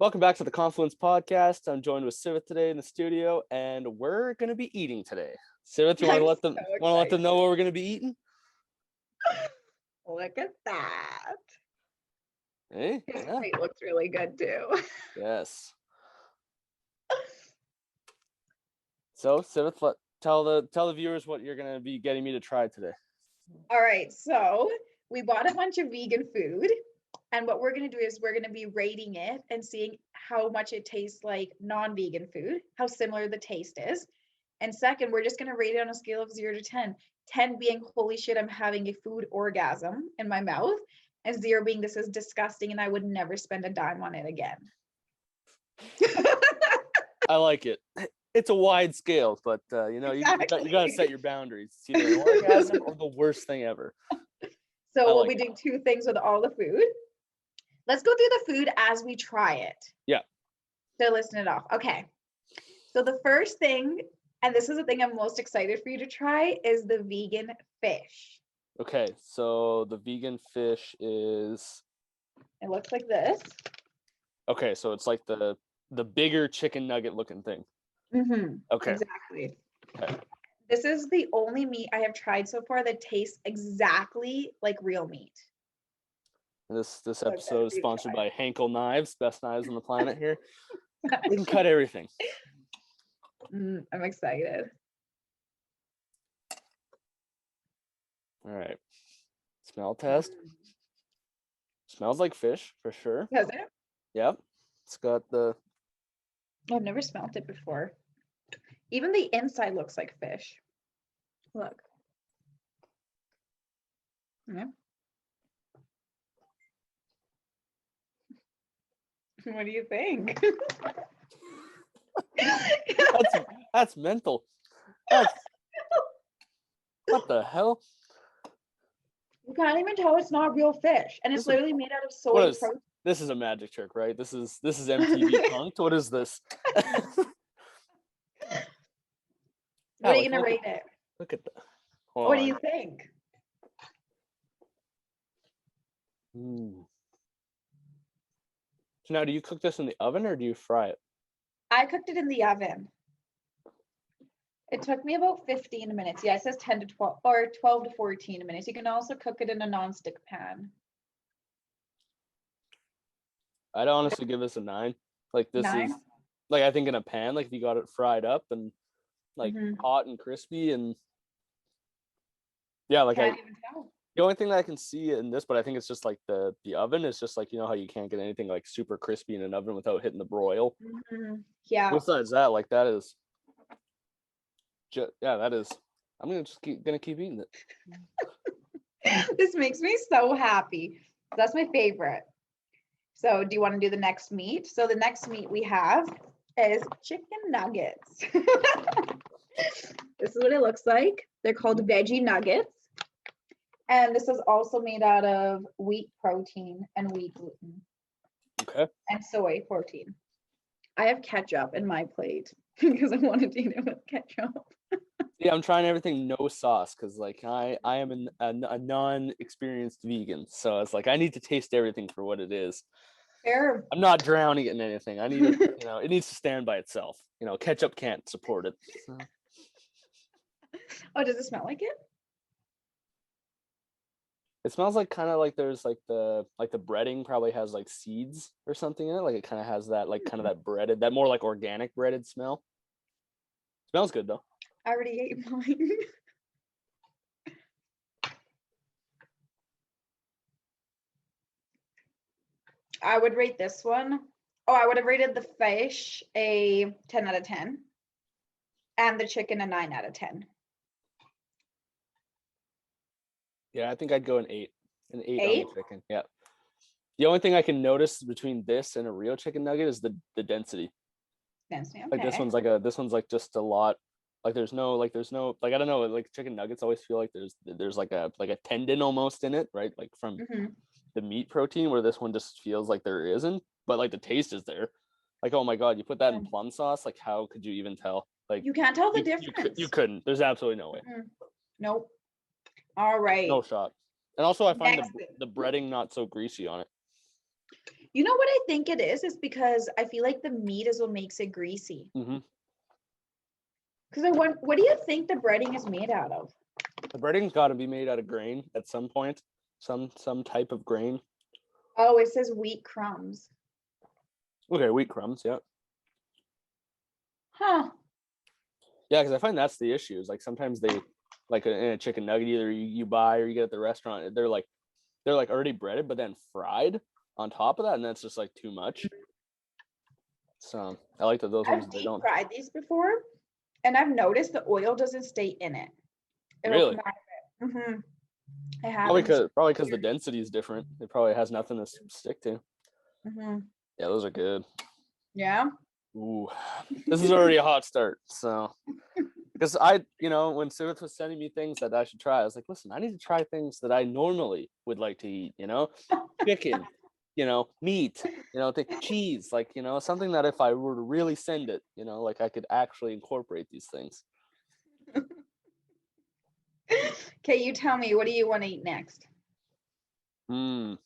Welcome back to the Confluence Podcast. I'm joined with Sivith today in the studio, and we're going to be eating today. Sivith, you want to let them know what we're going to be eating? Look at that. Hey, His plate looks really good too. Yes. So, Sivith, tell the viewers what you're going to be getting me to try today. All right, so we bought a bunch of vegan food, and what we're going to do is we're going to be rating it and seeing how much it tastes like non-vegan food, how similar the taste is. And second, we're just going to rate it on a scale of 0 to 10. 10 being, holy shit, I'm having a food orgasm in my mouth, and 0 being, this is disgusting and I would never spend a dime on it again. I like it. It's a wide scale, but exactly. you got to set your boundaries. It's either an orgasm or the worst thing ever. So we'll be doing 2 things with all the food. Let's go through the food as we try it. Yeah. So listen it off. Okay. So the first thing, and this is the thing I'm most excited for you to try, is the vegan fish. Okay, so the vegan fish is... It looks like this. Okay, so it's like the bigger chicken nugget looking thing. Mm-hmm. Okay. Exactly. Okay. This is the only meat I have tried so far that tastes exactly like real meat. This episode is sponsored by Henkel Knives, best knives on the planet here. We can cut everything. I'm excited. All right. Smell test. Smells like fish for sure. Does it? Yep. It's got the... I've never smelled it before. Even the inside looks like fish. Look. Yeah. What do you think? That's mental. What the hell? You can't even tell it's not real fish, and it's literally made out of soy protein. This is a magic trick, right? This is MTV Punk'd. What is this? What are you gonna rate it? Look at that. What do you think? So now, do you cook this in the oven or do you fry it? I cooked it in the oven. It took me about 15 minutes. Yeah, it says 10 to 12 or 12 to 14 minutes. You can also cook it in a non-stick pan. I'd honestly give this a 9. Like this 9? is like, I think in a pan, like if you got it fried up and like hot and crispy, and yeah, like Can't even tell. The only thing that I can see in this, but I think it's just like the oven is just like, you know how you can't get anything like super crispy in an oven without hitting the broil. Yeah. Besides that, like that is that is, I'm gonna keep eating it. This makes me so happy. That's my favorite. So do you want to do the next meat? So the next meat we have is chicken nuggets. This is what it looks like. They're called veggie nuggets. And this is also made out of wheat protein and wheat gluten. Okay. And soy protein. I have ketchup in my plate because I wanted to eat it with ketchup. Yeah, I'm trying everything no sauce because like I am a non-experienced vegan, so it's like I need to taste everything for what it is. Fair. I'm not drowning it in anything. I need it, it needs to stand by itself. Ketchup can't support it. So. Oh, does it smell like it? It smells like kind of like there's like the breading probably has like seeds or something in it. Like it kind of has that like kind of that breaded, that more like organic breaded smell. Smells good though. I already ate mine. I would rate this one. Oh, I would have rated the fish a 10 out of 10 and the chicken a 9 out of 10. Yeah, I think I'd go an 8. An 8 on the chicken. Yeah. The only thing I can notice between this and a real chicken nugget is the density. Density, okay. Like this one's like just a lot. Like there's no I don't know, like chicken nuggets always feel like there's like a tendon almost in it, right? Like from the meat protein, where this one just feels like there isn't, but like the taste is there. Like, oh my god, you put that in plum sauce, like how could you even tell? Like you can't tell the difference. You couldn't. There's absolutely no way. Nope. All right. No shot. And also I find the breading not so greasy on it. You know what I think it is? It's because I feel like the meat is what makes it greasy. Mm-hmm. Because what do you think the breading is made out of? The breading's got to be made out of grain at some point, some type of grain. Oh, it says wheat crumbs. Okay, wheat crumbs, yeah. Huh. Yeah, because I find that's the issue. Is like sometimes they, like in a chicken nugget, either you buy or you get at the restaurant, they're like already breaded, but then fried on top of that, and that's just like too much. So I like that those ones I've they deep don't. fried these before, and I've noticed the oil doesn't stay in it. It'll Really? come out of it. Mm-hmm. I have. Probably because the density is different. It probably has nothing to stick to. Mm-hmm. Yeah, those are good. Yeah. Ooh, this is already a hot start. So, because when Sivith was sending me things that I should try, I was like, listen, I need to try things that I normally would like to eat. Chicken, meat, cheese, like something that if I were to really send it, like I could actually incorporate these things. Okay, you tell me, what do you want to eat next? I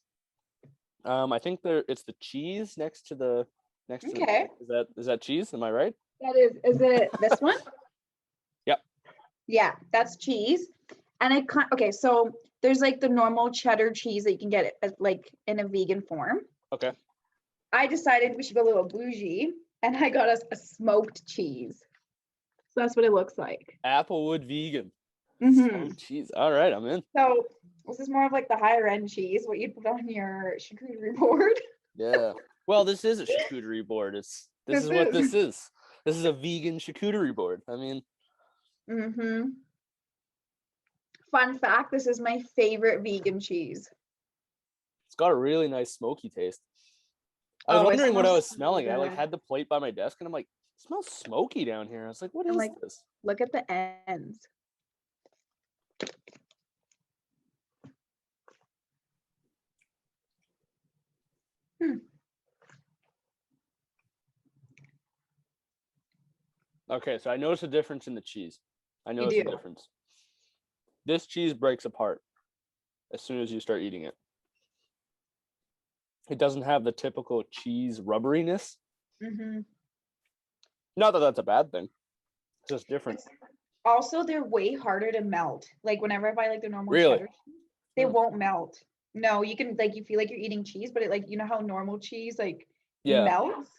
think it's the cheese next to the Okay. Is that cheese? Am I right? That is it this one? Yep. Yeah, that's cheese. And okay, so there's like the normal cheddar cheese that you can get like in a vegan form. Okay. I decided we should go a little bougie, and I got us a smoked cheese. So that's what it looks like. Applewood vegan. Mm-hmm. Smoked cheese. All right, I'm in. So this is more of like the higher end cheese, what you'd put on your charcuterie board. Yeah. Well, this is a charcuterie board. This is what this is. This is a vegan charcuterie board. I mean. Mm-hmm. Fun fact, this is my favorite vegan cheese. It's got a really nice smoky taste. I was wondering what I was smelling. Good. I had the plate by my desk and I'm like, it smells smoky down here. I was like, what is this? Look at the ends. Okay, so I noticed a difference in the cheese. I noticed a difference. This cheese breaks apart as soon as you start eating it. It doesn't have the typical cheese rubberiness. Mm-hmm. Not that that's a bad thing. It's just different. Also, they're way harder to melt. Like whenever I buy like the normal cheddar cheese, they won't melt. No, you can you feel like you're eating cheese, but it how normal cheese melts?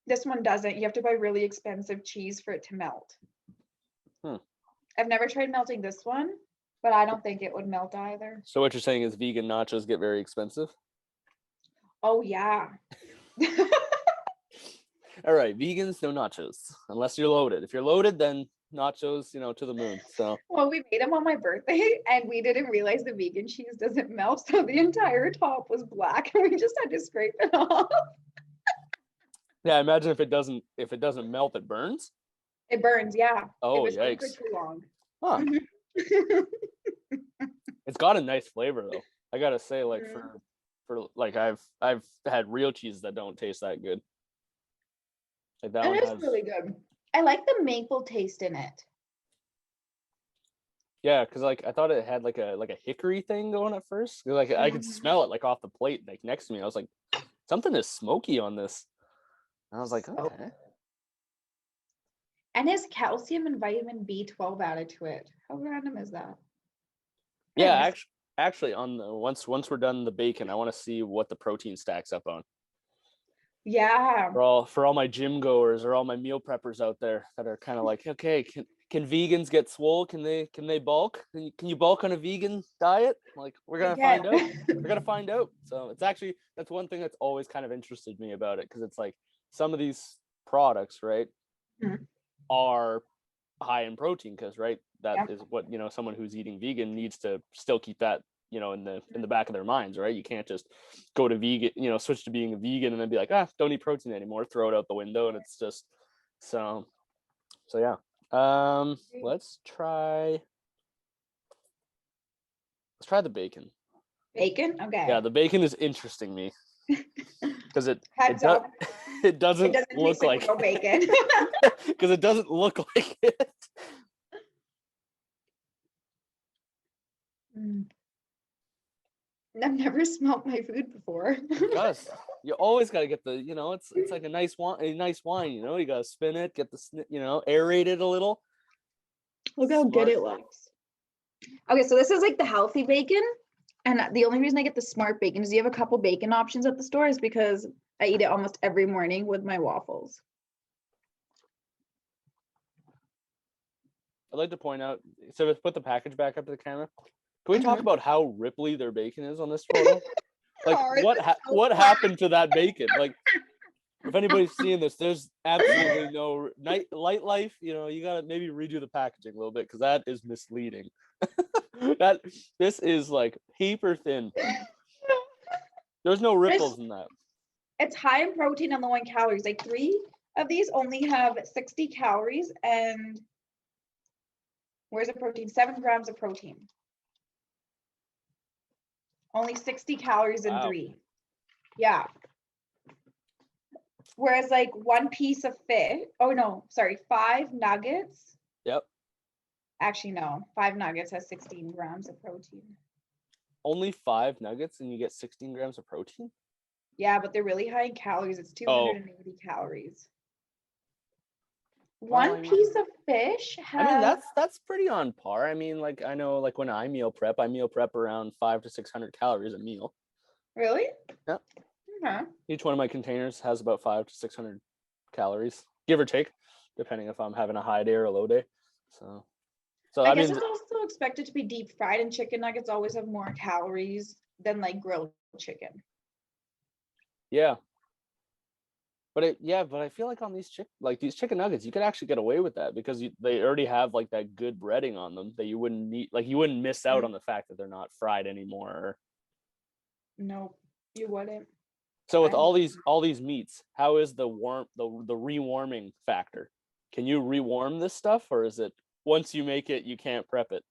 This one doesn't. You have to buy really expensive cheese for it to melt. I've never tried melting this one, but I don't think it would melt either. So what you're saying is vegan nachos get very expensive? Oh, yeah. All right, vegans, no nachos, unless you're loaded. If you're loaded, then nachos, to the moon. So. Well, we made them on my birthday, and we didn't realize the vegan cheese doesn't melt, so the entire top was black, and we just had to scrape it off. Yeah, imagine if it doesn't melt, it burns. It burns, yeah. Oh, it was yikes! For too long. Huh. It's got a nice flavor though. I gotta say, like for like I've had real cheese that don't taste that good. Like that one is really good. I like the maple taste in it. Yeah, because like I thought it had like a hickory thing going at first. Like I could smell it like off the plate, like next to me. I was like, something is smoky on this. And I was like, okay. And has calcium and vitamin B12 added to it. How random is that? Yeah, actually, on the once we're done the bacon, I want to see what the protein stacks up on. Yeah. For all my gym goers or all my meal preppers out there that are kind of like, okay, can vegans get swole? Can they bulk? Can you bulk on a vegan diet? Like we're gonna find out. We're gonna find out. So that's one thing that's always kind of interested me about it, because it's like some of these products, right, are high in protein, because that is what someone who's eating vegan needs to still keep that in the back of their minds, right? You can't just go to vegan, switch to being a vegan and then be like, don't eat protein anymore, throw it out the window. And it's just so yeah. Let's try the bacon. Okay. Yeah, the bacon is interesting me because it doesn't look like bacon. Because it doesn't look like it. I've never smelled my food before. It does. You always got to get the, it's like a nice wine, you got to spin it, get the, aerate it a little. Look how good it looks. Okay, so this is like the healthy bacon. And the only reason I get the smart bacon is you have a couple bacon options at the store is because I eat it almost every morning with my waffles. I'd like to point out, so let's put the package back up to the camera. Can we talk about how ripply their bacon is on this photo? Like, what happened to that bacon? Like, if anybody's seeing this, there's absolutely no light life. You gotta maybe redo the packaging a little bit because that is misleading. This is like paper thin. There's no ripples in that. It's high in protein and low in calories. Like 3 of these only have 60 calories and where's the protein? 7 grams of protein. Only 60 calories in 3. Yeah. Whereas like 1 piece of fish, 5 nuggets. Yep. Actually, no, 5 nuggets has 16 grams of protein. Only 5 nuggets and you get 16 grams of protein? Yeah, but they're really high in calories. It's 280 calories. One piece of fish has... I mean, that's pretty on par. I mean, like, I know, like, when I meal prep around 500 to 600 calories a meal. Really? Yeah. Okay. Each one of my containers has about 500 to 600 calories, give or take, depending if I'm having a high day or a low day. So I guess it's also expected to be deep fried, and chicken nuggets always have more calories than like grilled chicken. Yeah. But I feel like on these chicken nuggets, you could actually get away with that because they already have like that good breading on them that you wouldn't need, like you wouldn't miss out on the fact that they're not fried anymore. No, you wouldn't. So with all these meats, how is the rewarming factor? Can you rewarm this stuff, or is it once you make it, you can't prep it?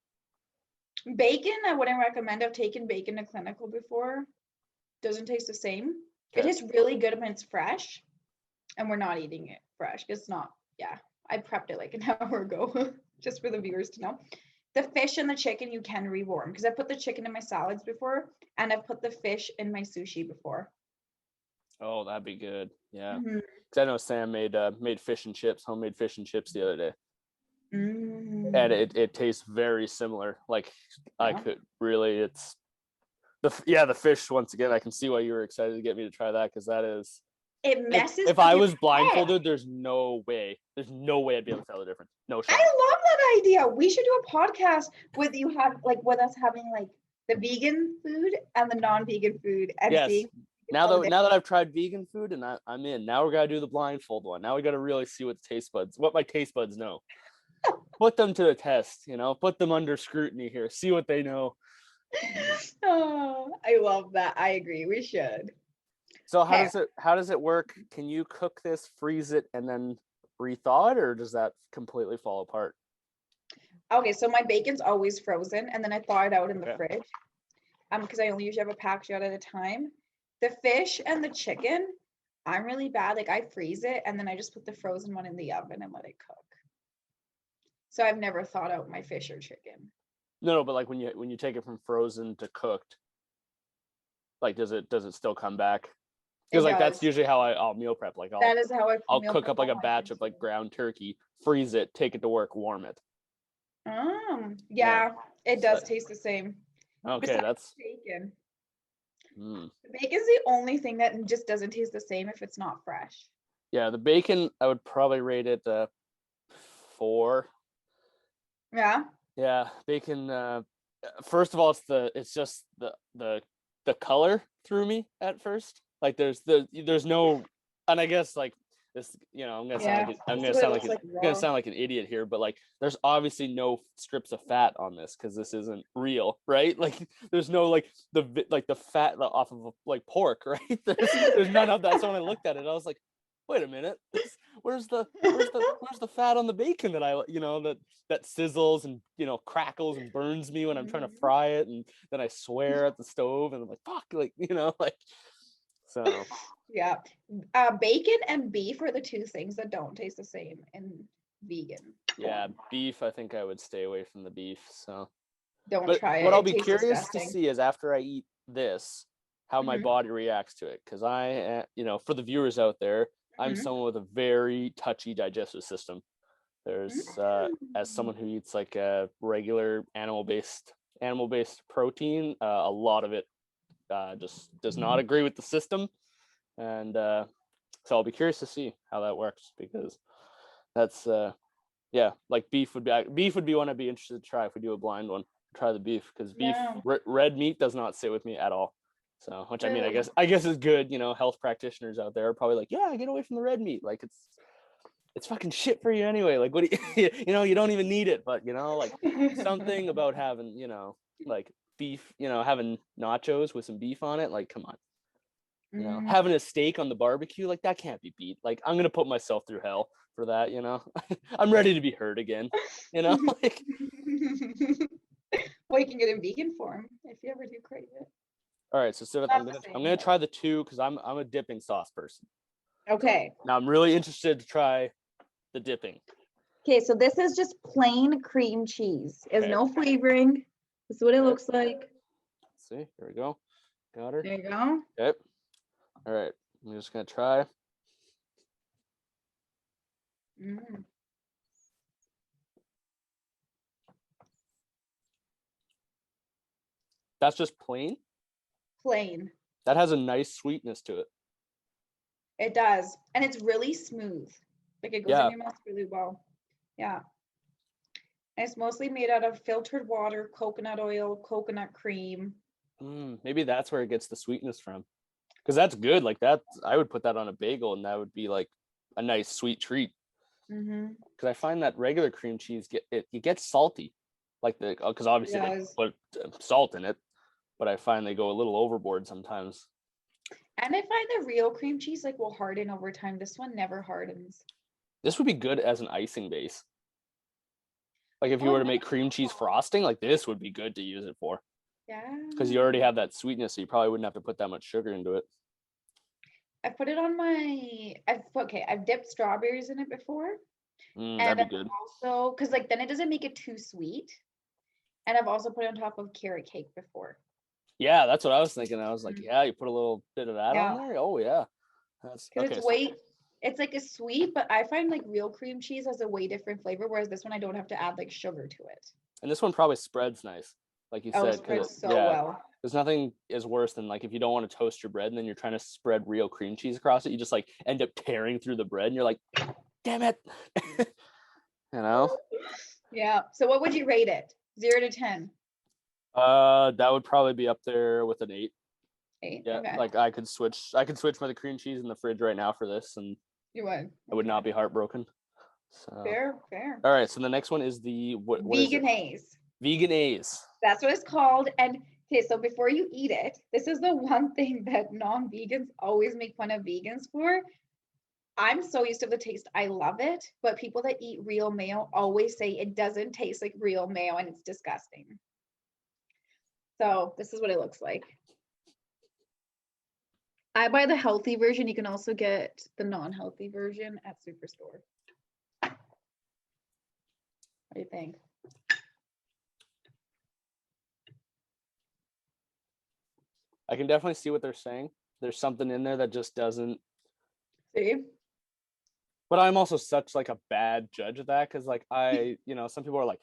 Bacon, I wouldn't recommend. I've taken bacon to clinical before. Doesn't taste the same. Okay. It tastes really good when it's fresh, and we're not eating it fresh. It's not. Yeah, I prepped it like an hour ago, just for the viewers to know. The fish and the chicken you can rewarm because I put the chicken in my salads before, and I've put the fish in my sushi before. Oh, that'd be good. Yeah, because I know Sam made homemade fish and chips the other day. And it tastes very similar. Like I could really, it's the fish once again. I can see why you were excited to get me to try that because that is. It messes. If I was blindfolded, there's no way I'd be able to tell the difference. No shot. I love that idea. We should do a podcast with with us having like the vegan food and the non-vegan food and seeing. Now that I've tried vegan food and I'm in, now we're gonna do the blindfold one. Now we gotta really see what my taste buds know. Put them to the test, put them under scrutiny here. See what they know. Oh, I love that. I agree. We should. So how does it work? Can you cook this, freeze it, and then rethaw it, or does that completely fall apart? Okay, so my bacon's always frozen, and then I thaw it out in the fridge. Because I only usually have a package out at a time. The fish and the chicken, I'm really bad. Like I freeze it and then I just put the frozen one in the oven and let it cook. So I've never thawed out my fish or chicken. No, but like when you take it from frozen to cooked, like does it still come back? Because like that's usually how I'll meal prep. Like that is how I'll cook up like a batch of like ground turkey, freeze it, take it to work, warm it. Yeah, it does taste the same. Okay, besides that's bacon. The bacon's the only thing that just doesn't taste the same if it's not fresh. Yeah, the bacon I would probably rate it 4. Yeah. Yeah, bacon. First of all, it's just the color threw me at first. Like there's no, and I guess like this, I'm gonna sound like an idiot here, but like there's obviously no strips of fat on this because this isn't real, right? Like there's no like the fat off of like pork, right? There's none of that. So when I looked at it, I was like, wait a minute, where's the fat on the bacon that that sizzles and crackles and burns me when I'm trying to fry it, and then I swear at the stove and I'm like, fuck, like like so. Yeah, bacon and beef are the two things that don't taste the same in vegan. Yeah, beef, I think I would stay away from the beef. So don't try it. What I'll be curious to see is after I eat this, how my body reacts to it. Because for the viewers out there, I'm someone with a very touchy digestive system. There's as someone who eats like a regular animal-based protein, a lot of it just does not agree with the system, and so I'll be curious to see how that works, because that's like beef would be one I'd be interested to try if we do a blind one. Try the beef, because beef red meat does not sit with me at all. So, which I mean, I guess is good. Health practitioners out there are probably like, yeah, get away from the red meat. Like it's fucking shit for you anyway. Like, what do you, you don't even need it, but like something about having, like beef, having nachos with some beef on it. Like, come on, having a steak on the barbecue, like that can't be beat. Like, I'm going to put myself through hell for that. I'm ready to be hurt again, like. Well, you can get it in vegan form if you ever do crave it. All right, so I'm gonna try the two, because I'm a dipping sauce person. Okay. Now I'm really interested to try the dipping. Okay, so this is just plain cream cheese. There's no flavoring. This is what it looks like. Let's see, here we go. Got her. There you go. Yep. All right, I'm just gonna try. That's just plain? Plain. That has a nice sweetness to it. It does. And it's really smooth. Like, it goes in your mouth really well. Yeah. And it's mostly made out of filtered water, coconut oil, coconut cream. Maybe that's where it gets the sweetness from. Because that's good. Like, that, I would put that on a bagel, and that would be like a nice sweet treat. Because I find that regular cream cheese, it gets salty. Like, because obviously they put salt in it. But I find they go a little overboard sometimes. And I find the real cream cheese will harden over time. This one never hardens. This would be good as an icing base. Like, if you were to make cream cheese frosting, like, this would be good to use it for. Yeah. Because you already have that sweetness, so you probably wouldn't have to put that much sugar into it. I've put it on I've dipped strawberries in it before. That'd be good. Also, because then it doesn't make it too sweet. And I've also put it on top of carrot cake before. Yeah, that's what I was thinking. I was like, yeah, you put a little bit of that on there. Oh yeah, that's okay. It's like a sweet, but I find real cream cheese has a way different flavor, whereas this one I don't have to add sugar to it. And this one probably spreads nice, like you said. It spreads so well. There's nothing is worse than if you don't want to toast your bread and then you're trying to spread real cream cheese across it. You just end up tearing through the bread, and you're like, damn it, Yeah. So what would you rate it? 0 to 10? That would probably be up there with an 8. 8. Yeah, okay. I could switch my cream cheese in the fridge right now for this, and you would. I would not be heartbroken. So fair. All right, so the next one is the what vegan A's. Vegan A's. That's what it's called. And okay, so before you eat it, this is the one thing that non-vegans always make fun of vegans for. I'm so used to the taste. I love it. But people that eat real mayo always say it doesn't taste like real mayo and it's disgusting. So this is what it looks like. I buy the healthy version. You can also get the non-healthy version at Superstore. What do you think? I can definitely see what they're saying. There's something in there that just doesn't. See? But I'm also such a bad judge of that, because I, some people are like,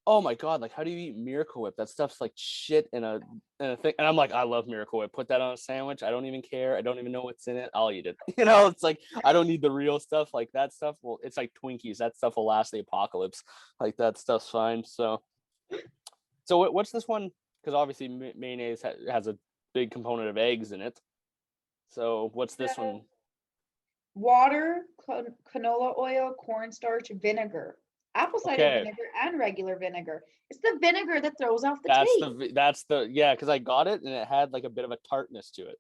oh my God, how do you eat Miracle Whip? That stuff's shit in a thing. And I'm like, I love Miracle Whip. Put that on a sandwich. I don't even care. I don't even know what's in it. I'll eat it. It's I don't need the real stuff. That stuff, well, it's like Twinkies. That stuff will last the apocalypse. That stuff's fine. So what's this one? Because obviously mayonnaise has a big component of eggs in it. So what's this one? Water, canola oil, cornstarch, vinegar. Apple cider vinegar and regular vinegar. It's the vinegar that throws off the taste. That's the because I got it and it had a bit of a tartness to it.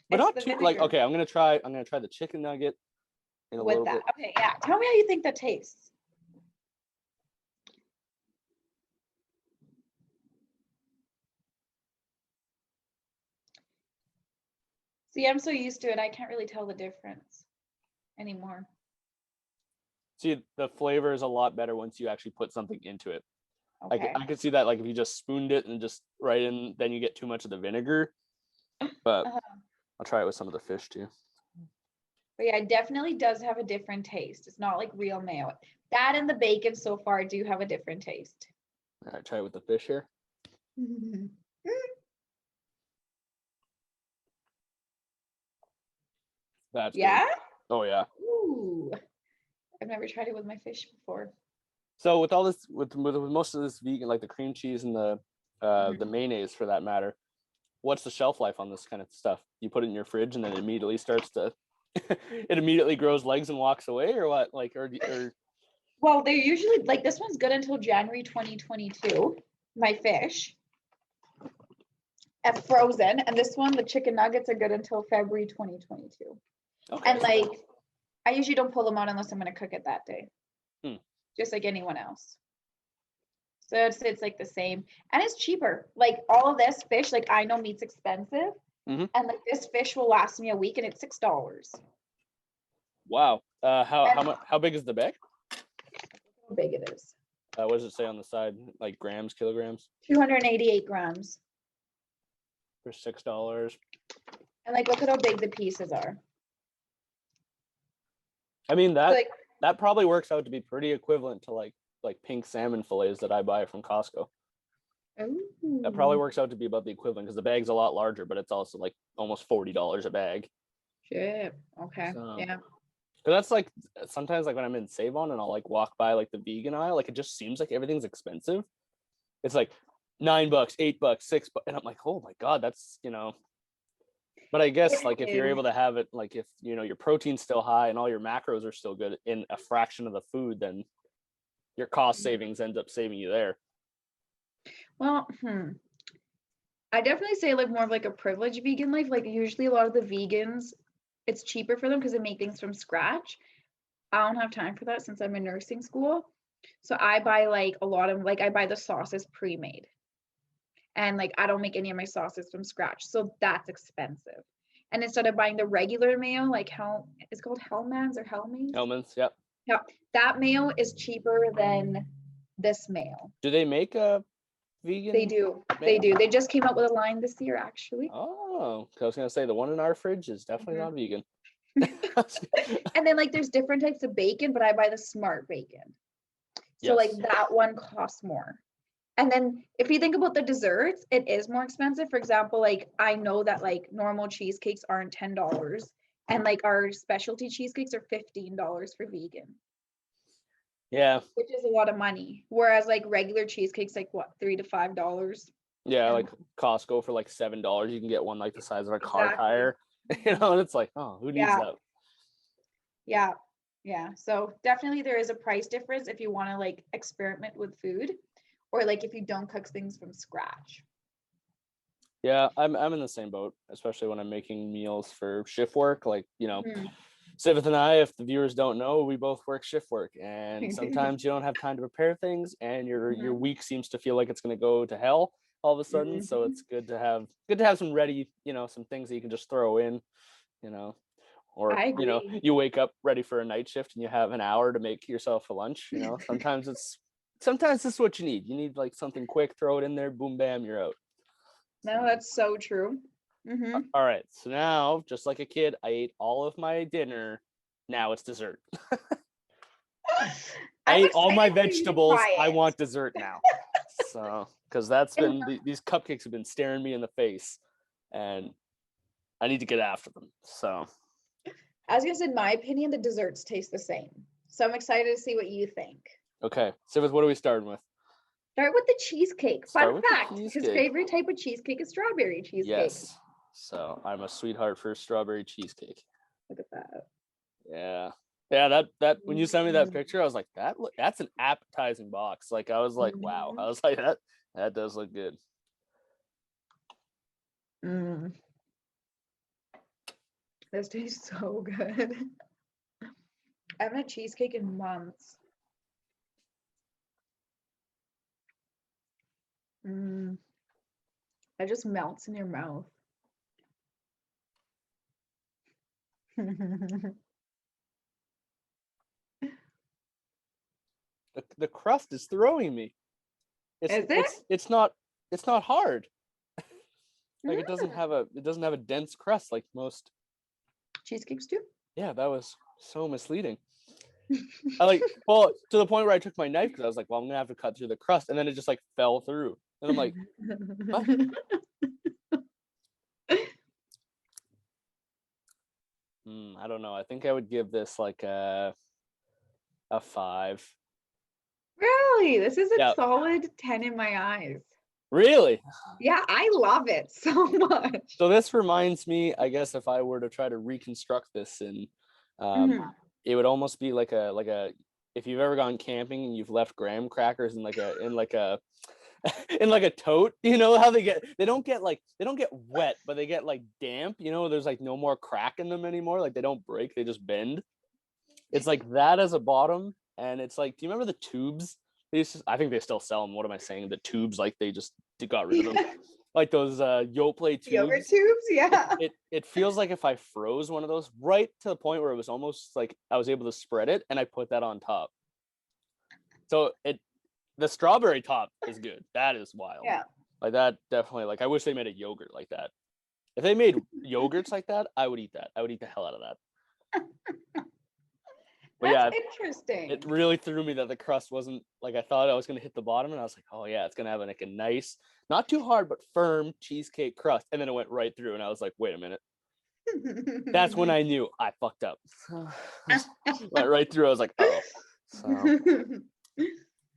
But not too okay. I'm gonna try the chicken nugget in a little bit. Okay, yeah. Tell me how you think that tastes. See, I'm so used to it, I can't really tell the difference anymore. See, the flavor is a lot better once you actually put something into it. Okay. I could see that if you just spooned it and just right in, then you get too much of the vinegar. but I'll try it with some of the fish too. But yeah, it definitely does have a different taste. It's not like real mayo. That and the bacon so far do have a different taste. All right, try it with the fish here. That's yeah. good. Oh yeah. Ooh, I've never tried it with my fish before. So with all this, with most of this vegan, like the cream cheese and the mayonnaise for that matter, what's the shelf life on this kind of stuff? You put it in your fridge and then it immediately starts to, it immediately grows legs and walks away, or what? Like, or Well, they're usually like this one's good until January 2022. My fish. At frozen, and this one, the chicken nuggets, are good until February 2022. Okay. And like, I usually don't pull them out unless I'm going to cook it that day, just like anyone else. So it's like the same, and it's cheaper. Like all of this fish, like I know meat's expensive, and like this fish will last me a week, and it's $6. Wow. How big is the bag? How big it is? What does it say on the side? Like grams, kilograms? 288 grams. For $6. And like, look at how big the pieces are. I mean, that probably works out to be pretty equivalent to like pink salmon fillets that I buy from Costco. Ooh. That probably works out to be about the equivalent because the bag's a lot larger, but it's also like almost $40 a bag. Shit. Okay. So, yeah. Because that's like sometimes like when I'm in Save-On and I'll like walk by like the vegan aisle, like it just seems like everything's expensive. It's like $9, $8, $6, and I'm like, oh my god, that's But I guess like if you're able to have it, like if your protein's still high and all your macros are still good in a fraction of the food, then your cost savings end up saving you there. Well, I definitely say like more of like a privileged vegan life. Like usually a lot of the vegans, it's cheaper for them because they make things from scratch. I don't have time for that since I'm in nursing school. So I buy like a lot of like I buy the sauces pre-made. And like I don't make any of my sauces from scratch. So that's expensive. And instead of buying the regular mayo, like it's called Hellmann's or Hellmann's? Hellmann's, yep. Yeah. That mayo is cheaper than this mayo. Do they make a vegan? They do. Mayo? They do. They just came out with a line this year, actually. Oh, I was gonna say the one in our fridge is definitely not vegan. And then like there's different types of bacon, but I buy the smart bacon. So like that one costs more. And then if you think about the desserts, it is more expensive. For example, like I know that like normal cheesecakes aren't $10 and like our specialty cheesecakes are $15 for vegan. Yeah. Which is a lot of money. Whereas like regular cheesecakes, like what, $3 to $5? Yeah, like Costco for like $7, you can get one like the size of a car tire. And it's like, oh, who needs that? Yeah. Yeah. So definitely there is a price difference if you want to like experiment with food. Or like if you don't cook things from scratch. Yeah, I'm in the same boat, especially when I'm making meals for shift work. Like, Sivith and I, if the viewers don't know, we both work shift work. And sometimes you don't have time to prepare things and your week seems to feel like it's gonna go to hell all of a sudden. So it's good to have some ready, some things that you can just throw in, or you wake up ready for a night shift and you have an hour to make yourself a lunch. Sometimes this is what you need. You need like something quick, throw it in there, boom, bam, you're out. No, that's so true. All right. So now, just like a kid, I ate all of my dinner. Now it's dessert. I ate all my vegetables. I want dessert now. So, because that's been, these cupcakes have been staring me in the face and I need to get after them. So. I was going to say, in my opinion, the desserts taste the same. So I'm excited to see what you think. Okay, so what are we starting with? Start with the cheesecake. Fun fact, his favorite type of cheesecake is strawberry cheesecake. Yes, so I'm a sweetheart for strawberry cheesecake. Look at that. Yeah, that when you sent me that picture, I was like, that's an appetizing box. Like, I was like, wow. I was like, that does look good. This tastes so good. I haven't had cheesecake in months. It just melts in your mouth. The crust is throwing me. Is it? It's not hard. Like it doesn't have a dense crust like most cheesecakes do. Yeah, that was so misleading. Well, to the point where I took my knife because I was like, well, I'm gonna have to cut through the crust, and then it just like fell through, and I'm like, what? I don't know. I think I would give this like a 5. Really? This is a solid 10 in my eyes. Really? Yeah, I love it so much. So this reminds me, I guess, if I were to try to reconstruct this, and it would almost be like a if you've ever gone camping and you've left graham crackers in like a in like a tote, you know how they don't get wet, but they get like damp, you know, there's like no more crack in them anymore, like they don't break, they just bend. It's like that as a bottom, and it's like, do you remember the tubes? I think they still sell them. What am I saying? The tubes, like they got rid of them. Like those Yoplait tubes. Yogurt tubes, yeah. It feels like if I froze one of those right to the point where it was almost like I was able to spread it, and I put that on top. So the strawberry top is good. That is wild. Yeah. Like that definitely, like I wish they made a yogurt like that. If they made yogurts like that, I would eat that. I would eat the hell out of that. But that's interesting. It really threw me that the crust wasn't like I thought. I was going to hit the bottom, and I was like, oh yeah, it's going to have like a nice, not too hard, but firm cheesecake crust. And then it went right through, and I was like, wait a minute. That's when I knew I fucked up. Went right through. I was like, oh. So.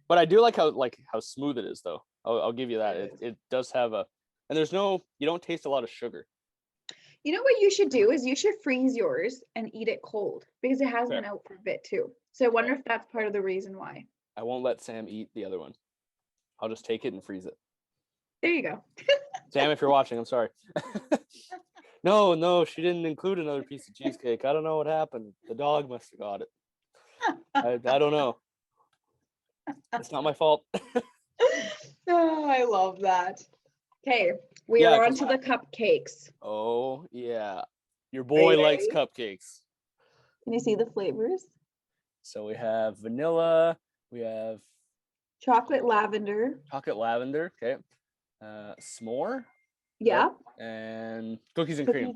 But I do like how smooth it is, though. I'll give you that. It does have and you don't taste a lot of sugar. You know what you should do is you should freeze yours and eat it cold, because it has been out for a bit too. So I wonder if that's part of the reason why. I won't let Sam eat the other one. I'll just take it and freeze it. There you go. Sam, if you're watching, I'm sorry. No, she didn't include another piece of cheesecake. I don't know what happened. The dog must have got it. I don't know. It's not my fault. Oh, I love that. Okay, we are on to the cupcakes. Oh, yeah. Your boy likes cupcakes. Can you see the flavors? So we have vanilla. We have chocolate lavender. Okay. S'more. Yeah. And cookies and cream.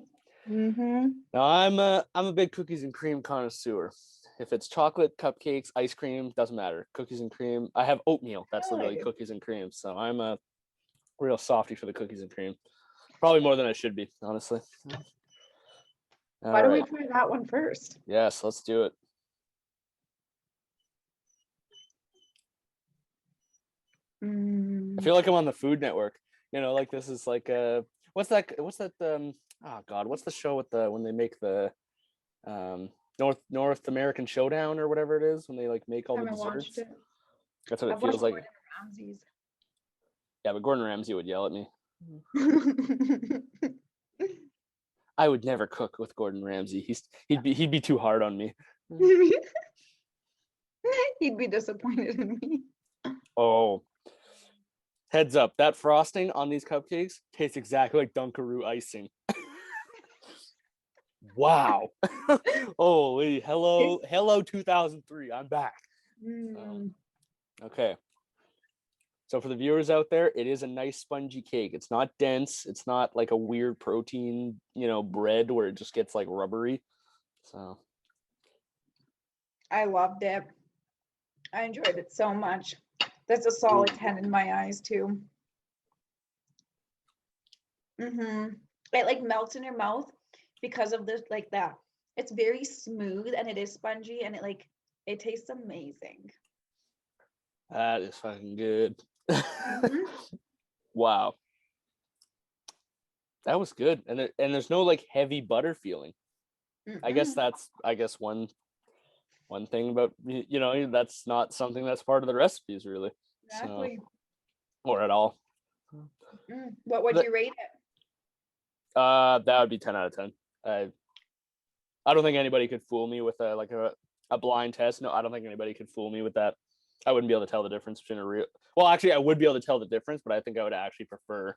Mm-hmm. Now I'm a big cookies and cream connoisseur. If it's chocolate, cupcakes, ice cream, doesn't matter. Cookies and cream. I have oatmeal. That's literally cookies and cream. So I'm a real softie for the cookies and cream. Probably more than I should be, honestly. Why don't we try that one first? Yes, let's do it. I feel like I'm on the Food Network. You know, like this is like what's that oh god, what's the show with when they make the North American Showdown or whatever it is, when they like make all the desserts? That's what it feels like. Yeah, but Gordon Ramsay would yell at me. I would never cook with Gordon Ramsay. He'd be too hard on me. He'd be disappointed in me. Oh. Heads up, that frosting on these cupcakes tastes exactly like Dunkaroo icing. Wow. Holy, hello 2003. I'm back. Okay. So for the viewers out there, it is a nice spongy cake. It's not dense. It's not like a weird protein, bread where it just gets like rubbery. So I loved it. I enjoyed it so much. That's a solid 10 in my eyes too. It like melts in your mouth because of this, like that. It's very smooth and it is spongy, and it tastes amazing. That is fucking good. Wow, that was good. And there's no like heavy butter feeling. I guess that's one thing about, that's not something that's part of the recipes really. Exactly. So, or at all. What would you rate it? That would be 10 out of 10. I don't think anybody could fool me with a blind test. No, I don't think anybody could fool me with that. I wouldn't be able to tell the difference between actually I would be able to tell the difference, but I think I would actually prefer,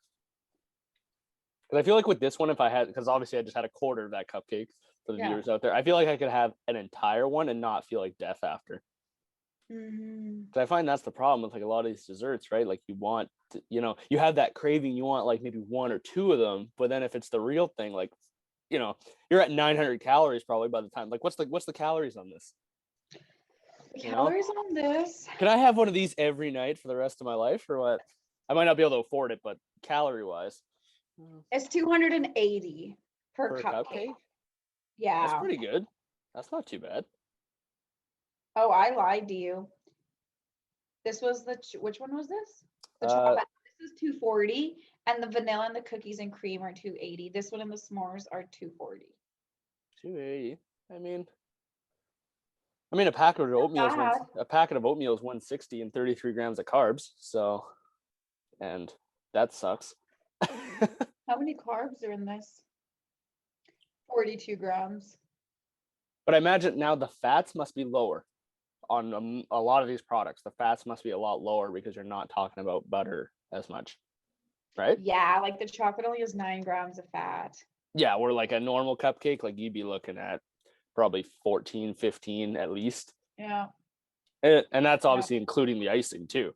because I feel like with this one, because obviously I just had a quarter of that cupcake for the viewers out there, I feel like I could have an entire one and not feel like death after. So I find that's the problem with like a lot of these desserts, right? Like you want to, you have that craving, you want like maybe one or two of them, but then if it's the real thing, like, you're at 900 calories probably by the time, like what's the calories on this? Calories on this. Can I have one of these every night for the rest of my life or what? I might not be able to afford it, but calorie wise. It's 280 per cupcake. Cupcake? Yeah. That's pretty good. That's not too bad. Oh, I lied to you. This was which one was this? The chocolate. This is 240, and the vanilla and the cookies and cream are 280. This one and the s'mores are 240. 280. I mean, a packet of oatmeal is 160 and 33 grams of carbs. So, and that sucks. How many carbs are in this? 42 grams. But I imagine now the fats must be lower on a lot of these products. The fats must be a lot lower because you're not talking about butter as much, right? Yeah, like the chocolate only has 9 grams of fat. Yeah, where like a normal cupcake, like you'd be looking at probably 14, 15 at least. Yeah. And that's obviously including the icing too.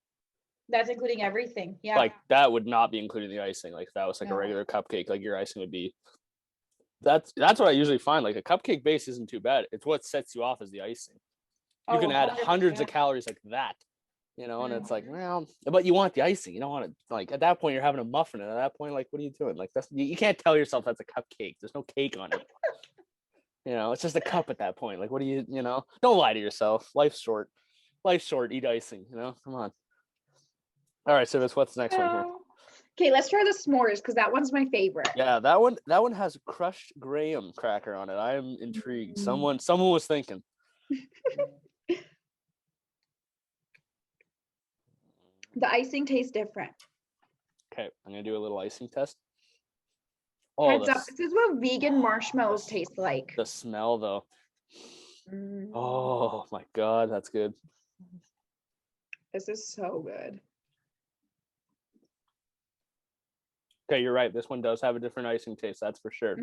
That's including everything. Yeah. Like that would not be including the icing. Like if that was like a regular cupcake, like your icing would be. That's what I usually find. Like a cupcake base isn't too bad. It's what sets you off as the icing. You can add 100%. Hundreds of calories like that, and it's like, well, but you want the icing. You don't want to, like, at that point you're having a muffin, and at that point, like, what are you doing? Like, you can't tell yourself that's a cupcake. There's no cake on it. It's just a cup at that point. Like, what do you, don't lie to yourself. Life's short. Eat icing, come on. All right, so what's the next one here? Okay, let's try the s'mores because that one's my favorite. Yeah, that one has crushed graham cracker on it. I am intrigued. Someone was thinking. The icing tastes different. Okay, I'm gonna do a little icing test. Heads up, this is what vegan marshmallows taste like. The smell, though. Oh my god, that's good. This is so good. Okay, you're right. This one does have a different icing taste. That's for sure.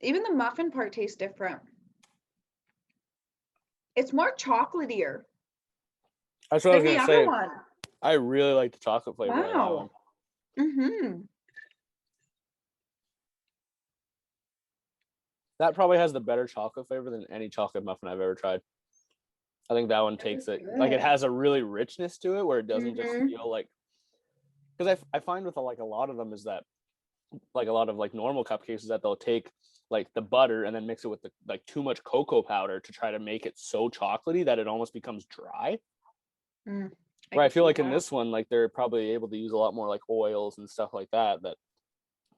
Even the muffin part tastes different. It's more chocolatier. That's what I was gonna say. One. I really like the chocolate flavor. Wow. That probably has the better chocolate flavor than any chocolate muffin I've ever tried. I think that one takes it. Like it has a really richness to it where it doesn't just feel like. Because I find with like a lot of them is that, like a lot of like normal cupcakes is that they'll take like the butter and then mix it with the like too much cocoa powder to try to make it so chocolatey that it almost becomes dry. Where I feel like in this one, like they're probably able to use a lot more like oils and stuff like that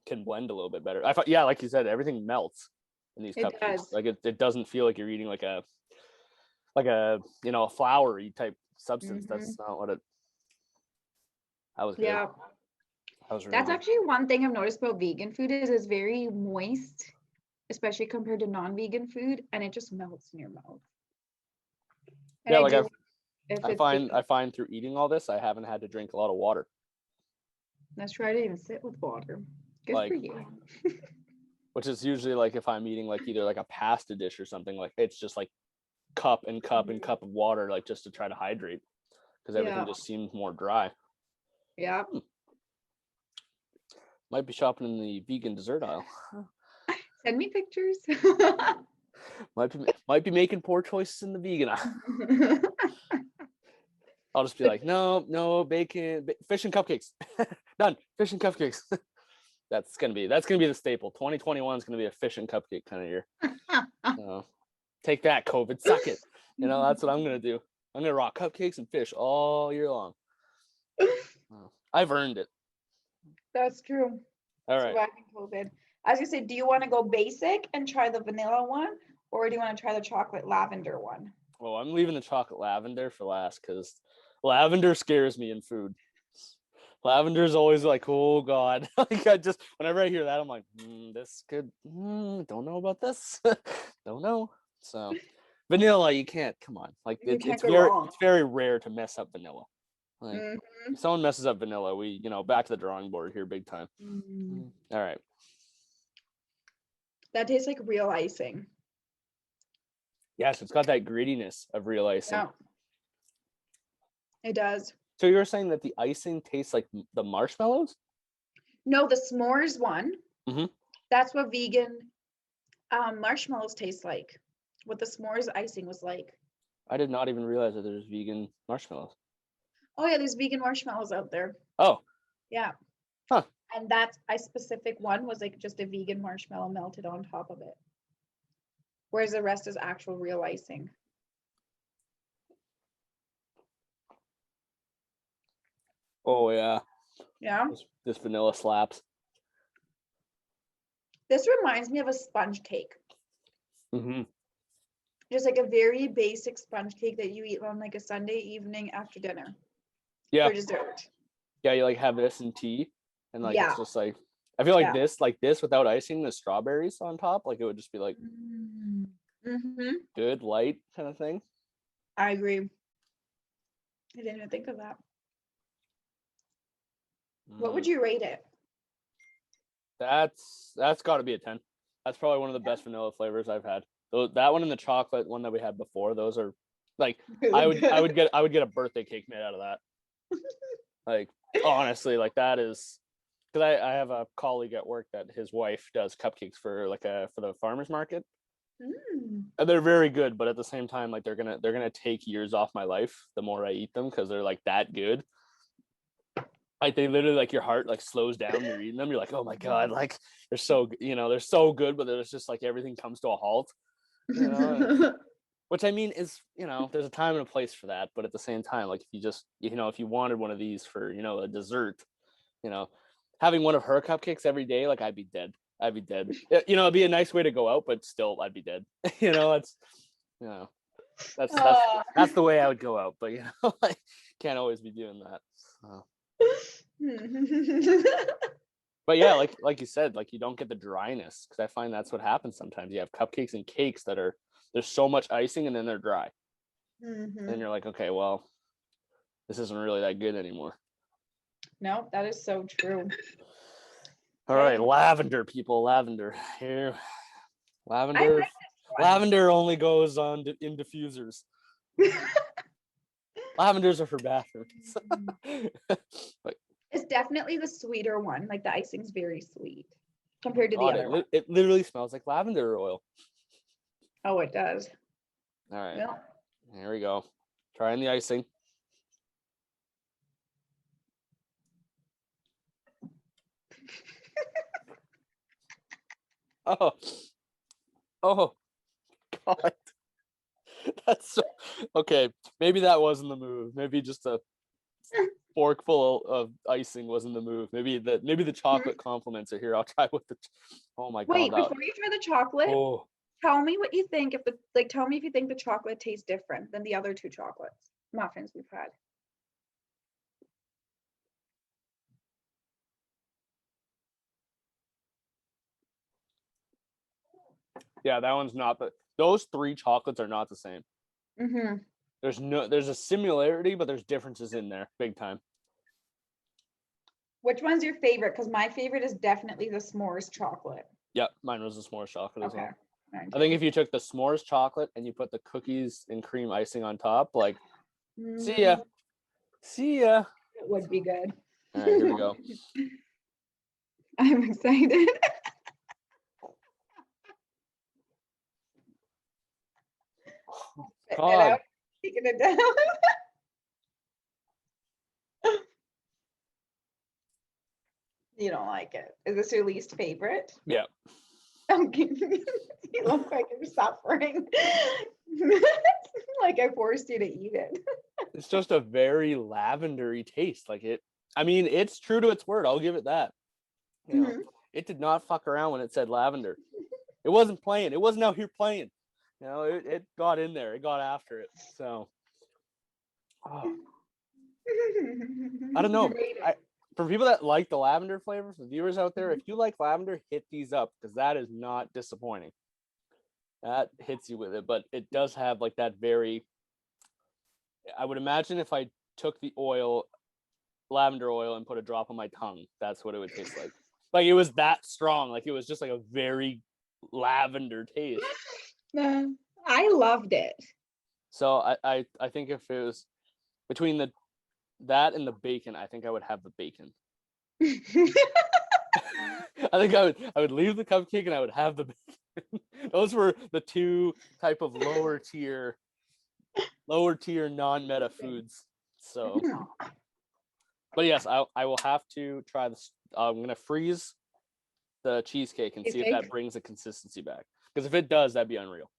can blend a little bit better. Yeah, like you said, everything melts in these cupcakes. Like it doesn't feel like you're eating like a floury type substance. That's not what it. That was good. Yeah. That's actually one thing I've noticed about vegan food is it's very moist, especially compared to non-vegan food, and it just melts in your mouth. And yeah, like I find through eating all this, I haven't had to drink a lot of water. That's true. I didn't even sit with water. Good for you. Which is usually like if I'm eating like either like a pasta dish or something, like it's just like cup and cup and cup of water, like just to try to hydrate because everything just seems more dry. Yeah. Might be shopping in the vegan dessert aisle. Send me pictures. might be making poor choices in the vegan aisle. I'll just be like, no bacon, fish and cupcakes. Done. Fish and cupcakes. That's gonna be the staple. 2021 is gonna be a fish and cupcake kind of year. Take that, COVID. Suck it. That's what I'm gonna do. I'm gonna rock cupcakes and fish all year long. I've earned it. That's true. All right. Surviving COVID. As you said, do you want to go basic and try the vanilla one, or do you want to try the chocolate lavender one? Well, I'm leaving the chocolate lavender for last because lavender scares me in food. Lavender is always like, oh god. Like whenever I hear that, I'm like, this could. Don't know about this. Don't know. So, vanilla, you can't. Come on, like it's very rare to mess up vanilla. Like if someone messes up vanilla, we back to the drawing board here, big time. All right. That tastes like real icing. Yes, it's got that grittiness of real icing. Yeah. It does. So you were saying that the icing tastes like the marshmallows? No, the s'mores one. Mm-hmm. That's what vegan marshmallows taste like. What the s'mores icing was like. I did not even realize that there's vegan marshmallows. Oh yeah, there's vegan marshmallows out there. Oh. Yeah. Huh. And that specific one was like just a vegan marshmallow melted on top of it. Whereas the rest is actual real icing. Oh yeah. Yeah. This vanilla slaps. This reminds me of a sponge cake. Mm-hmm. Just like a very basic sponge cake that you eat on like a Sunday evening after dinner. Yeah. For dessert. Yeah, you like have this in tea, and like Yeah. it's just like I feel like Yeah. this without icing, the strawberries on top, like it would just be like Mm-hmm. good light kind of thing. I agree. I didn't even think of that. What would you rate it? That's got to be a 10. That's probably one of the best vanilla flavors I've had. That one and the chocolate one that we had before, those are like Really I would get a birthday cake made out of that. Like honestly, like that is because I have a colleague at work that his wife does cupcakes for for the farmers market. And they're very good, but at the same time, like they're gonna take years off my life the more I eat them because they're like that good. Like they literally like your heart like slows down when you're eating them. You're like, oh my god, like they're so they're so good, but there's just like everything comes to a halt. Which I mean is there's a time and a place for that, but at the same time, like if you just if you wanted one of these for a dessert, having one of her cupcakes every day, like I'd be dead. It'd be a nice way to go out, but still I'd be dead. That's that's the way I would go out, but I can't always be doing that. So. But yeah, like you said, like you don't get the dryness because I find that's what happens sometimes. You have cupcakes and cakes that there's so much icing and then they're dry. And you're like, okay, well, this isn't really that good anymore. No, that is so true. All right, lavender, people, lavender here. Lavender only goes on in diffusers. Lavenders are for bathrooms. It's definitely the sweeter one. Like the icing's very sweet compared to the other one. It literally smells like lavender oil. Oh, it does. All right. Yeah. Here we go. Trying the icing. Oh, God. That's so okay. Maybe that wasn't the move. Maybe just a forkful of icing wasn't the move. Maybe the chocolate compliments are here. I'll try with the. Oh my God! Wait, before you try the chocolate, tell me what you think. Tell me if you think the chocolate tastes different than the other two chocolates muffins we've had. Yeah, that one's not. But those three chocolates are not the same. Mm-hmm. There's a similarity, but there's differences in there, big time. Which one's your favorite? Because my favorite is definitely the s'mores chocolate. Yep, mine was the s'mores chocolate as well. Mine I think if you took the s'mores chocolate and you put the cookies and cream icing on top, like, see ya. It would be good. All right, here we go. I'm excited. God. Taking it down. You don't like it. Is this your least favorite? Yeah. Okay. You look like you're suffering. Like I forced you to eat it. It's just a very lavendery taste. Like it's true to its word. I'll give it that. It did not fuck around when it said lavender. It wasn't playing. It wasn't out here playing. It got in there. It got after it. So, I don't know. For people that like the lavender flavor, for the viewers out there, if you like lavender, hit these up because that is not disappointing. That hits you with it, but it does have like that very. I would imagine if I took the lavender oil, and put a drop on my tongue, that's what it would taste like. Like it was that strong. Like it was just like a very lavender taste. I loved it. So I think if it was between that and the bacon, I think I would have the bacon. I think I would leave the cupcake and I would have the bacon. Those were the two type of lower tier non-meta foods. So, but yes, I will have to try this. I'm gonna freeze the cheesecake and see if that brings the consistency back. Because if it does, that'd be unreal.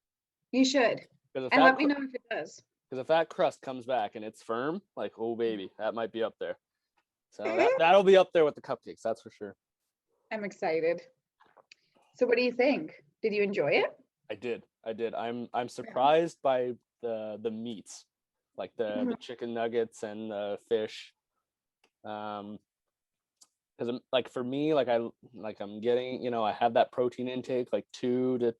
You should. And let me know if it does. Because if that crust comes back and it's firm, like, oh baby, that might be up there. So that'll be up there with the cupcakes, that's for sure. I'm excited. So what do you think? Did you enjoy it? I did. I'm surprised by the meats, like the chicken nuggets and the fish. Because like for me, I'm getting, I have that protein intake, like 2 to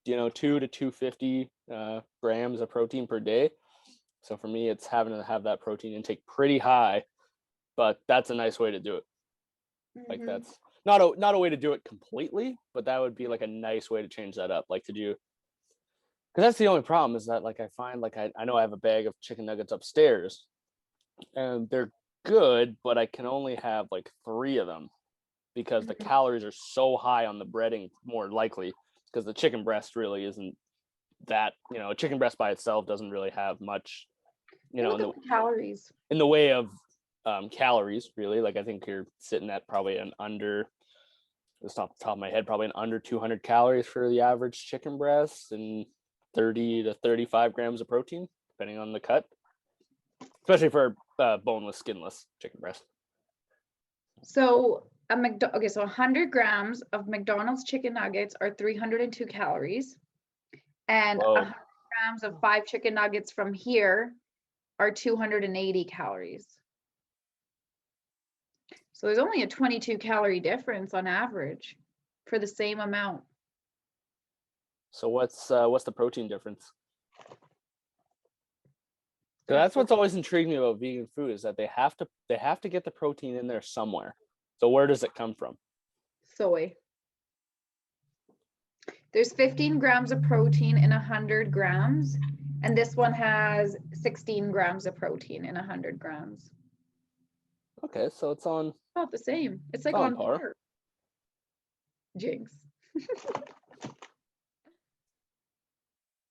250 grams of protein per day. So for me, it's having to have that protein intake pretty high, but that's a nice way to do it. Like that's not a way to do it completely, but that would be like a nice way to change that up. Like to do, because that's the only problem is that like I find like I know I have a bag of chicken nuggets upstairs, and they're good, but I can only have like 3 of them because the calories are so high on the breading, more likely because the chicken breast really isn't that, a chicken breast by itself doesn't really have much, calories in the way of calories, really. Like I think you're sitting at probably an under, it's off the top of my head, probably an under 200 calories for the average chicken breast and 30 to 35 grams of protein, depending on the cut, especially for boneless, skinless chicken breast. So so 100 grams of McDonald's chicken nuggets are 302 calories, and 100 grams of 5 chicken nuggets from here are 280 calories. So there's only a 22 calorie difference on average for the same amount. So what's the protein difference? So that's what's always intrigued me about vegan food is that they have to get the protein in there somewhere. So where does it come from? Soy. There's 15 grams of protein in 100 grams, and this one has 16 grams of protein in 100 grams. Okay, so it's on about the same. It's like on par. Jinx.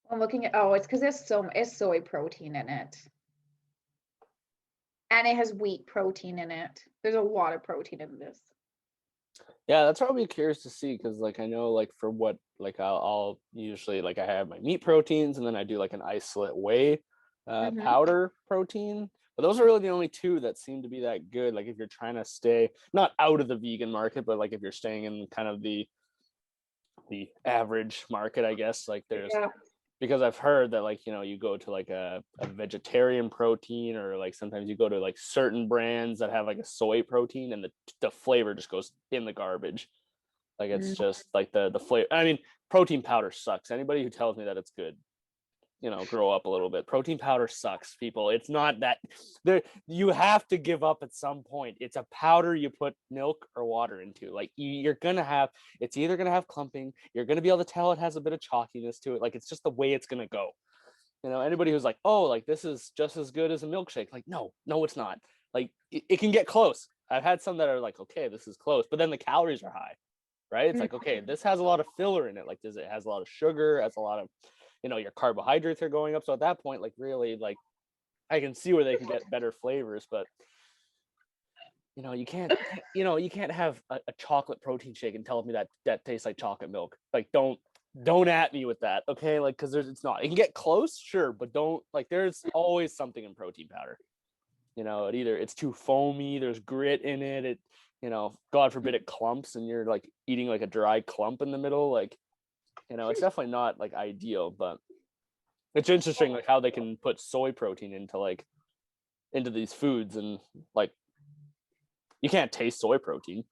I'm looking at, it's because it's soy protein in it. And it has wheat protein in it. There's a lot of protein in this. Yeah, that's probably curious to see because like I know like for what like I'll usually like I have my meat proteins and then I do like an isolate whey powder protein. But those are really the only 2 that seem to be that good. Like if you're trying to stay not out of the vegan market, but like if you're staying in kind of the average market, I guess, like there's because I've heard that like, you go to like a vegetarian protein or like sometimes you go to like certain brands that have like a soy protein and the flavor just goes in the garbage. Like it's just like the flavor. I mean, protein powder sucks. Anybody who tells me that it's good, grow up a little bit. Protein powder sucks, people. It's not that you have to give up at some point. It's a powder you put milk or water into. Like you're gonna have, it's either gonna have clumping, you're gonna be able to tell it has a bit of chalkiness to it. Like it's just the way it's gonna go. Anybody who's like, oh, like this is just as good as a milkshake. Like, no, it's not. Like it can get close. I've had some that are like, okay, this is close, but then the calories are high, right? It's like, okay, this has a lot of filler in it. Like it has a lot of sugar, has a lot of, your carbohydrates are going up. So at that point, like really, like I can see where they can get better flavors, but you can't have a chocolate protein shake and tell me that tastes like chocolate milk. Like don't at me with that, okay? Like because it's not. It can get close, sure, but don't like. There's always something in protein powder. It's too foamy. There's grit in it. It, God forbid it clumps and you're like eating like a dry clump in the middle. Like, it's definitely not like ideal, but it's interesting like how they can put soy protein into these foods and like you can't taste soy protein.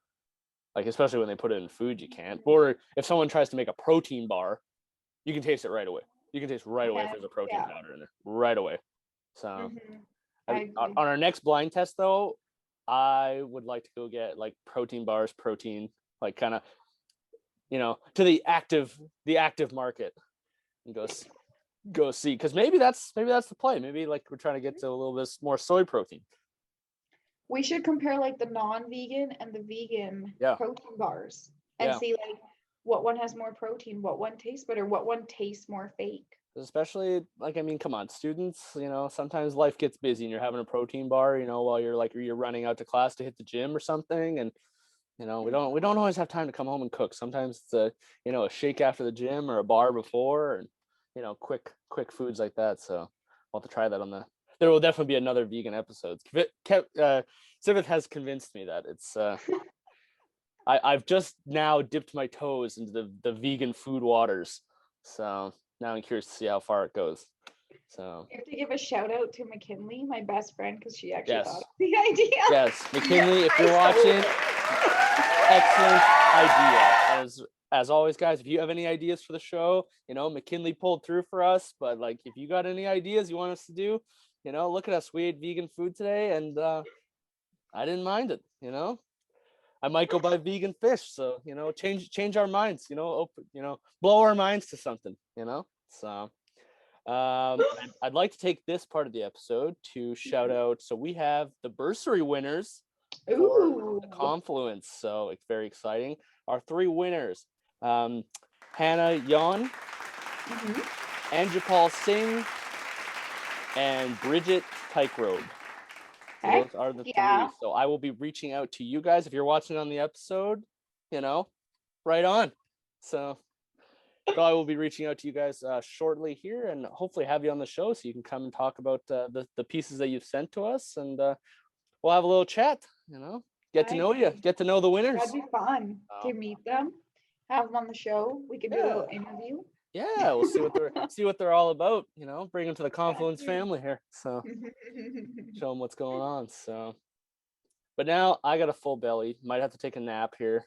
Like, especially when they put it in food, you can't. Or if someone tries to make a protein bar, you can taste it right away. You can taste right away if there's a protein powder in there, right away. So on our next blind test, though, I would like to go get like protein bars, protein, like kind of to the active market and go see, because maybe that's the play. Maybe like we're trying to get to a little bit more soy protein. We should compare like the non-vegan and the vegan protein bars and see like what one has more protein, what one tastes better, what one tastes more fake. Especially like, I mean, come on, students, sometimes life gets busy and you're having a protein bar, while you're running out to class to hit the gym or something. And, we don't always have time to come home and cook. Sometimes it's a shake after the gym or a bar before, and, quick foods like that. So I'll have to try that there will definitely be another vegan episode. Sivith has convinced me that it's, I've just now dipped my toes into the vegan food waters. So now I'm curious to see how far it goes. So you have to give a shout out to McKinley, my best friend, because she actually thought of the idea. Yes, McKinley, if you're watching, excellent idea. As always, guys, if you have any ideas for the show, McKinley pulled through for us. But like, if you got any ideas you want us to do, look at us. We ate vegan food today, and I didn't mind it. I might go buy vegan fish. So change our minds. Blow our minds to something. So I'd like to take this part of the episode to shout out. So we have the bursary winners for the Confluence. So it's very exciting. Our 3 winners: Hannah Yon, Anjapal Singh, and Bridget Tykerobe. So those are the 3. So I will be reaching out to you guys if you're watching on the episode. Right on. So I will be reaching out to you guys shortly here, and hopefully have you on the show so you can come and talk about the pieces that you've sent to us, and we'll have a little chat. Get to know you, get to know the winners. That'd be fun to meet them, have them on the show. We could do a little interview. Yeah, we'll see what they're all about. Bring them to the Confluence family here. So show them what's going on. So, but now I got a full belly. Might have to take a nap here.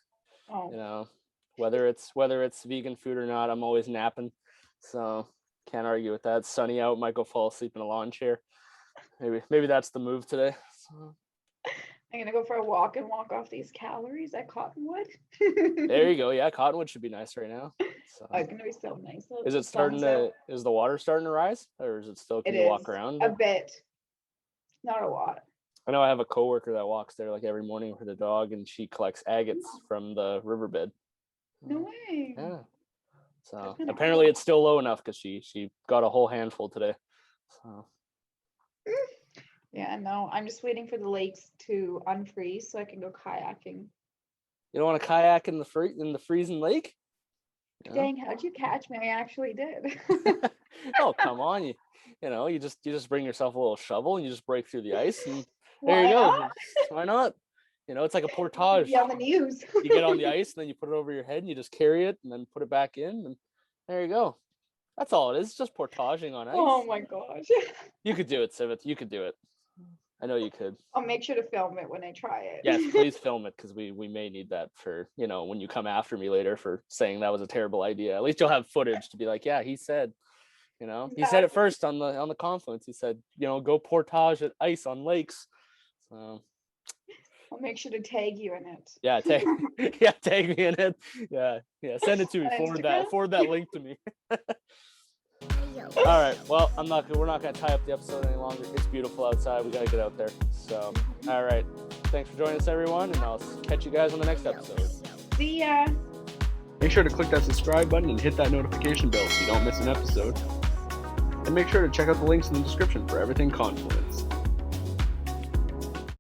Whether it's vegan food or not, I'm always napping. So can't argue with that. It's sunny out. Might go fall asleep in a lawn chair. Maybe that's the move today. So. I'm gonna go for a walk and walk off these calories at Cottonwood. There you go. Yeah, Cottonwood should be nice right now. So. Oh, it's gonna be so nice. Is the water starting to rise, or is it still? Can you walk around? A bit, not a lot. I know I have a coworker that walks there like every morning with the dog, and she collects agates from the riverbed. No way. Yeah. So apparently it's still low enough because she got a whole handful today. So. Yeah, no, I'm just waiting for the lakes to unfreeze so I can go kayaking. You don't want to kayak in the freezing lake? Dang, how'd you catch me? I actually did. Oh, come on. You just bring yourself a little shovel and you just break through the ice, and there you go. Why not? It's like a portage. Yeah, on the news. You get on the ice and then you put it over your head and you just carry it and then put it back in, and there you go. That's all it is. It's just portaging on ice. Oh my gosh. You could do it, Sivith. You could do it. I know you could. I'll make sure to film it when I try it. Yes, please film it, because we may need that for, when you come after me later for saying that was a terrible idea. At least you'll have footage to be like, yeah, he said, he said it first on the Confluence. He said, go portage at ice on lakes. So I'll make sure to tag you in it. Yeah, tag me in it. Yeah. Send it to me. Forward that link to me. All right. Well, we're not gonna tie up the episode any longer. It's beautiful outside. We gotta get out there. So, all right. Thanks for joining us, everyone, and I'll catch you guys on the next episode. See ya. Make sure to click that subscribe button and hit that notification bell so you don't miss an episode. And make sure to check out the links in the description for everything Confluence.